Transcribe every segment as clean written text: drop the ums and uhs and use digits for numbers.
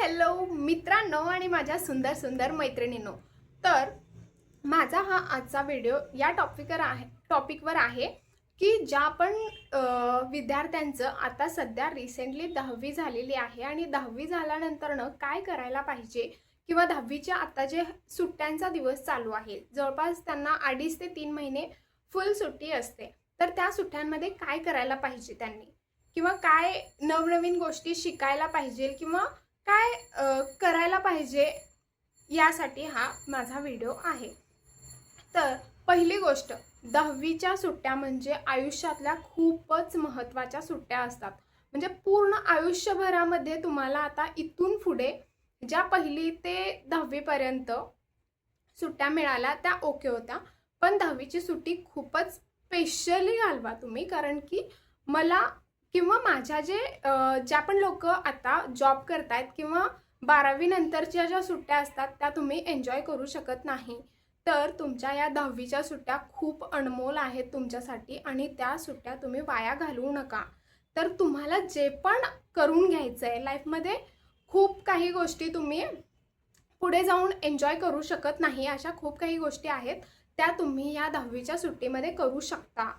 Hello मित्रांनो आणि माझ्या सुंदर सुंदर मैत्रिणींनो. तर माझा हा आजचा व्हिडिओ या टॉपिकवर आहे की ज्या पण विद्यार्थ्यांचं आता सध्या रिसेंटली 10वी झालेली आहे आणि 10वी झाल्यानंतरनं काय करायला पाहिजे किंवा 10वीच्या आता जे सुट्ट्यांचा दिवस चालू आहे, जवळपास त्यांना 2.5 ते 3 महिने फुल सुट्टी असते. तर त्या सुट्ट्यांमध्ये काय करायला पाहिजे त्यांनी, किंवा काय नवनवीन गोष्टी शिकायला पाहिजे किंवा काय करायला पाहिजे, यासाठी हा माझा व्हिडिओ आहे. तर पहिली गोष्ट, 10वीच्या सुट्ट्या म्हणजे आयुष्यातल्या खूपच महत्त्वाच्या सुट्ट्या असतात. म्हणजे पूर्ण आयुष्यभरामध्ये तुम्हाला आता इथून पुढे ज्या 1ली ते 10वी पर्यंत सुट्ट्या मिळाल्या त्या ओके होत्या, पण 10वीची सुट्टी खूपच स्पेशली घालवा तुम्ही. कारण की मला किंवा माझ्या ज्या पण लोक आता जॉब करतायत किंवा 12वी नंतरच्या ज्या सुट्ट्या असतात त्या तुम्ही एन्जॉय करू शकत नाही, तर तुमच्या या 10वीच्या सुट्ट्या खूप अनमोल आहेत तुमच्यासाठी आणि त्या सुट्ट्या तुम्ही वाया घालवू नका. तर तुम्हाला जे पण करून घ्यायचं आहे लाईफमध्ये, खूप काही गोष्टी तुम्ही पुढे जाऊन एन्जॉय करू शकत नाही, अशा खूप काही गोष्टी आहेत त्या तुम्ही या 10वीच्या सुट्टीमध्ये करू शकता.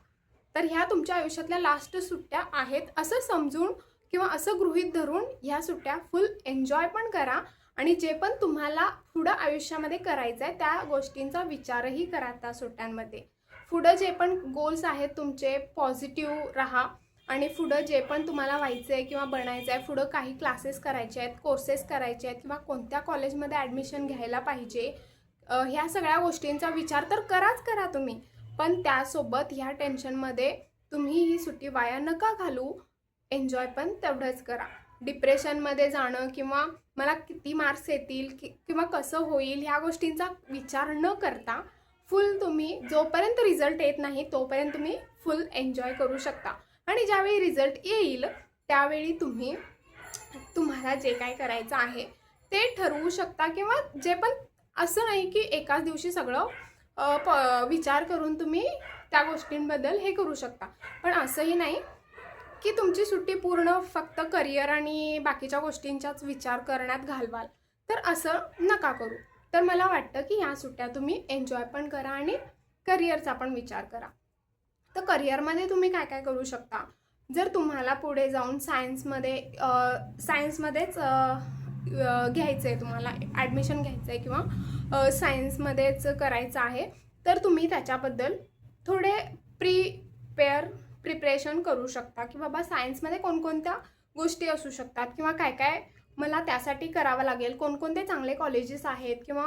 तर ह्या तुमच्या आयुष्यातल्या लास्ट सुट्ट्या आहेत असं समजून किंवा असं गृहीत धरून ह्या सुट्ट्या फुल एन्जॉय पण करा आणि जे पण तुम्हाला पुढं आयुष्यामध्ये करायचं आहे त्या गोष्टींचा विचारही करा त्या सुट्ट्यांमध्ये. पुढं जे पण गोल्स आहेत तुमचे, पॉझिटिव्ह राहा आणि पुढं जे पण तुम्हाला व्हायचं आहे किंवा बनायचं आहे, पुढं काही क्लासेस करायचे आहेत, कोर्सेस करायचे आहेत किंवा कोणत्या कॉलेजमध्ये ॲडमिशन घ्यायला पाहिजे, ह्या सगळ्या गोष्टींचा विचार तर करा तुम्ही. पण त्यासोबत ह्या टेन्शनमध्ये तुम्ही ही सुट्टी वाया नका घालू, एन्जॉय पण तेवढंच करा. डिप्रेशनमध्ये जाणं किंवा मला किती मार्क्स येतील किंवा कसं होईल ह्या गोष्टींचा विचार न करता फुल तुम्ही जोपर्यंत रिझल्ट येत नाही तोपर्यंत तुम्ही फुल एन्जॉय करू शकता. आणि ज्यावेळी रिझल्ट येईल त्यावेळी तुम्हाला जे काय करायचं आहे ते ठरवू शकता, किंवा जे पण असं नाही की एकाच दिवशी सगळं विचार करून तुम्ही त्या गोष्टींबद्दल हे करू शकता. पण असंही नाही की तुमची सुट्टी पूर्ण फक्त करिअर आणि बाकीच्या गोष्टींचाच विचार करण्यात घालवाल, तर असं नका करू. तर मला वाटतं की ह्या सुट्ट्या तुम्ही एन्जॉय पण करा आणि करिअरचा पण विचार करा. तर करिअरमध्ये तुम्ही काय काय करू शकता, जर तुम्हाला पुढे जाऊन सायन्समध्येच घ्यायचं आहे, तुम्हाला ॲडमिशन घ्यायचं आहे किंवा सायन्समध्येच करायचं आहे, तर तुम्ही त्याच्याबद्दल थोडे प्रिपरेशन करू शकता की बाबा सायन्समध्ये कोणकोणत्या गोष्टी असू शकतात किंवा काय काय मला त्यासाठी करावं लागेल, कोणकोणते चांगले कॉलेजेस आहेत किंवा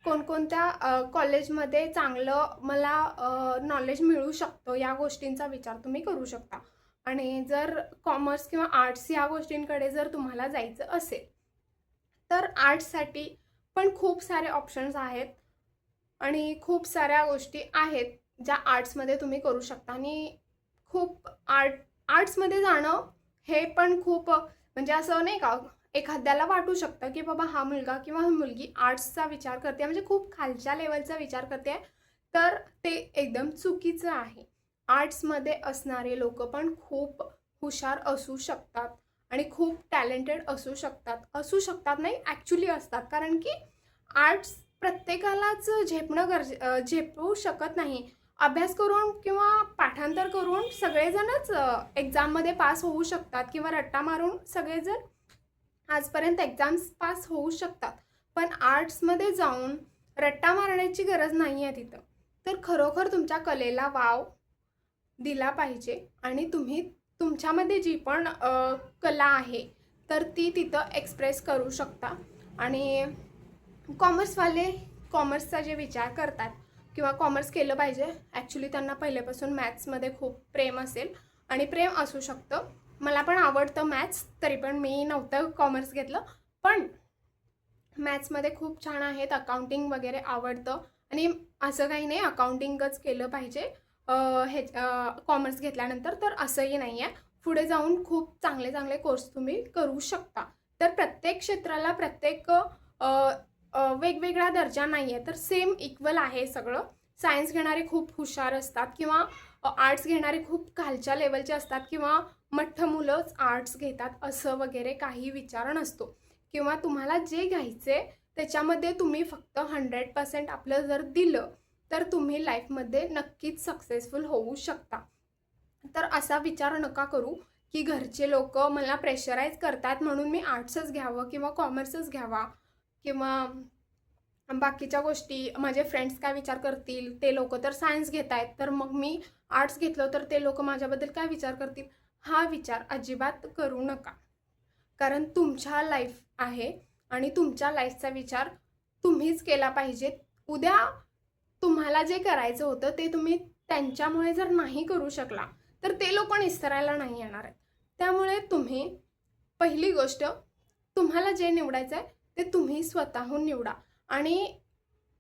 कोणकोणत्या कॉलेजमध्ये चांगलं मला नॉलेज मिळू शकतं, या गोष्टींचा विचार तुम्ही करू शकता. आणि जर कॉमर्स किंवा आर्ट्स या गोष्टींकडे जर तुम्हाला जायचं असेल तर आर्ट्ससाठी पण खूप सारे ऑप्शन्स आहेत आणि खूप साऱ्या गोष्टी आहेत ज्या आर्ट्समध्ये तुम्ही करू शकता. आणि खूप आर्ट्समध्ये जाणं हे पण खूप म्हणजे असं नाही का, एखाद्याला वाटू शकतं की बाबा हा मुलगा किंवा हा मुलगी आर्ट्सचा विचार करते म्हणजे खूप खालच्या लेवलचा विचार करते, तर ते एकदम चुकीचं आहे. आर्ट्समध्ये असणारे लोक पण खूप हुशार असू शकतात आणि खूप टॅलेंटेड असू शकतात नाही ॲक्च्युली असतात. कारण की आर्ट्स प्रत्येकालाच झेपू शकत नाही. अभ्यास करून किंवा पाठांतर करून सगळेजणच एक्झाममध्ये पास होऊ शकतात किंवा रट्टा मारून सगळेजण आजपर्यंत एक्झाम्स पास होऊ शकतात, पण आर्ट्समध्ये जाऊन रट्टा मारण्याची गरज नाही आहे तिथं. तर खरोखर तुमच्या कलेला वाव दिला पाहिजे आणि तुम्ही तुमच्यामध्ये जी पण कला आहे तर ती तिथं एक्सप्रेस करू शकता. आणि कॉमर्सवाले कॉमर्सचा जे विचार करतात किंवा कॉमर्स केलं पाहिजे, ॲक्च्युली त्यांना पहिल्यापासून मॅथ्समध्ये खूप प्रेम असेल आणि प्रेम असू शकतं. मला पण आवडतं मॅथ्स, तरी पण मी नव्हतं कॉमर्स घेतलं, पण मॅथ्समध्ये खूप छान आहेत, अकाउंटिंग वगैरे आवडतं. आणि असं काही नाही अकाउंटिंगच केलं पाहिजे कॉमर्स घेतल्यानंतर, तर असंही नाही आहे. पुढे जाऊन खूप चांगले चांगले कोर्स तुम्ही करू शकता. तर प्रत्येक क्षेत्राला वेगवेगळा दर्जा नाही आहे, तर सेम इक्वल आहे सगळं. सायन्स घेणारे खूप हुशार असतात किंवा आर्ट्स घेणारे खूप खालच्या लेवलचे असतात किंवा मठ्ठ मुलंच आर्ट्स घेतात असं वगैरे काही विचार नसतो. किंवा तुम्हाला जे घ्यायचे त्याच्यामध्ये तुम्ही फक्त 100% आपलं जर दिलं तर तुम्ही लाईफमध्ये नक्कीच सक्सेसफुल होऊ शकता. तर असा विचार नका करू की घरचे लोक मला प्रेशराईज करतात म्हणून मी आर्ट्सच घ्यावं किंवा कॉमर्सच घ्यावा, किंवा बाकीच्या गोष्टी माझे फ्रेंड्स काय विचार करतील, ते लोक तर सायन्स घेत आहेत तर मग मी आर्ट्स घेतलं तर ते लोक माझ्याबद्दल काय विचार करतील. हा विचार अजिबात करू नका, कारण तुमच्या लाईफ आहे आणि तुमच्या लाईफचा विचार तुम्हीच केला पाहिजे. उद्या तुम्हाला जे करायचं होतं ते तुम्ही त्यांच्यामुळे जर नाही करू शकला तर ते लोक निस्तरायला नाही येणार आहेत. त्यामुळे तुम्ही पहिली गोष्ट तुम्हाला जे निवडायचं आहे ते तुम्ही स्वतःहून निवडा. आणि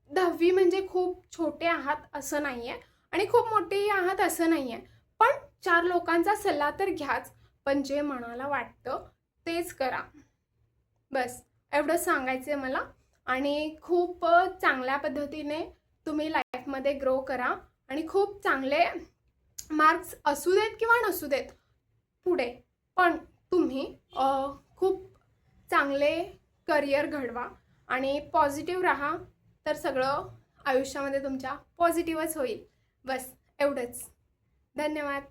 10वी म्हणजे खूप छोटे आहात असं नाही आहे आणि खूप मोठेही आहात असं नाही आहे, पण 4 लोकांचा सल्ला तर घ्याच, पण जे मनाला वाटतं तेच करा. बस एवढं सांगायचं आहे मला. आणि खूप चांगल्या पद्धतीने तुम्ही लाईफमध्ये ग्रो करा आणि खूप चांगले मार्क्स असू देत किंवा नसू देत पुढे, पण तुम्ही खूप चांगले करिअर घडवा आणि पॉझिटिव्ह राहा, तर सगळं आयुष्यामध्ये तुमच्या पॉझिटिव्हच होईल. बस एवढंच. धन्यवाद.